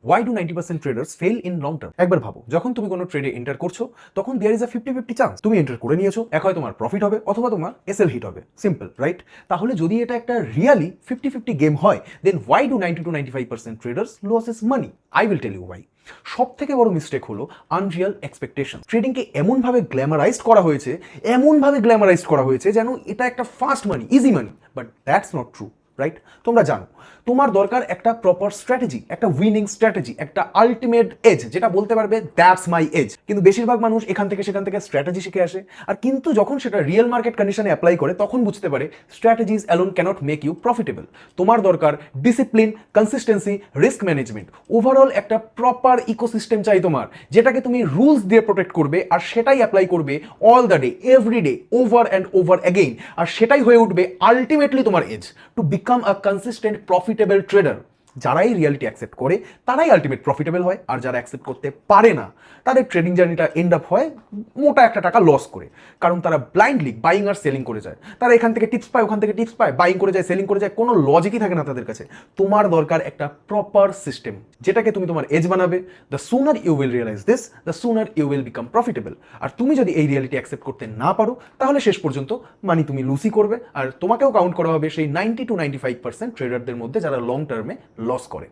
Why do 90% traders fail in long term? একবার ভাবো, যখন তুমি কোনো ট্রেডে এন্টার করছো তখন দেয়ার ইজ আ 50-50 চান্স তুমি এন্টার করে নিয়েছো, এক হয় তোমার প্রফিট হবে অথবা তোমার এসএল হিট হবে, সিম্পল রাইট? তাহলে যদি এটা একটা রিয়ালি 50-50 গেম হয়, দেন why do 90 to 95% traders loses money? I will tell you why. সব থেকে বড় মিস্টেক হলো আনরিয়াল এক্সপেকটেশন। ট্রেডিংকে এমনভাবে গ্ল্যামারাইজড করা হয়েছে যেন এটা একটা fast money, easy money, but that's not true, right? তোমরা জানো তোমার দরকার একটা প্রপার স্ট্র্যাটেজি, একটা উইনিং স্ট্র্যাটেজি, একটা আলটিমেট এজ, যেটা বলতে পারবে দ্যাটস মাই এজ। কিন্তু বেশিরভাগ মানুষ এখান থেকে সেখান থেকে স্ট্র্যাটেজি শিখে আসে, আর কিন্তু যখন সেটা রিয়েল মার্কেট কন্ডিশনে অ্যাপ্লাই করে তখন বুঝতে পারে strategies alone cannot make you profitable. তোমার দরকার discipline, consistency, risk management, overall একটা প্রপার ইকোসিস্টেম চাই তোমার, যেটাকে তুমি রুলস দিয়ে প্রোটেক্ট করবে আর সেটাই অ্যাপ্লাই করবে all the day, every day, over and over again, আর সেটাই হয়ে উঠবে আলটিমেটলি তোমার edge to become a consistent profitable trader. যারাই রিয়ালিটি অ্যাকসেপ্ট করে তারাই আলটিমেট প্রফিটেবল হয়, আর যারা অ্যাকসেপ্ট করতে পারে না তাদের ট্রেডিং জার্নিটা এন্ড আপ হয় মোটা একটা টাকা লস করে, কারণ তারা ব্লাইন্ডলি বাইং আর সেলিং করে যায়। তারা এখান থেকে টিপস পায়, ওখান থেকে টিপস পায়, বাইং করে যায়, সেলিং করে যায়, কোনো লজিকই থাকে না তাদের কাছে। তোমার দরকার একটা প্রপার সিস্টেম, যেটাকে তুমি তোমার এজ বানাবে। The sooner you will realise this, the sooner you will become profitable. আর তুমি যদি এই রিয়ালিটি অ্যাকসেপ্ট করতে না পারো তাহলে শেষ পর্যন্ত মানি তুমি লুসই করবে, আর তোমাকেও কাউন্ট করা হবে সেই 90 to 95% ট্রেডারদের মধ্যে যারা লং টার্মে লস করে।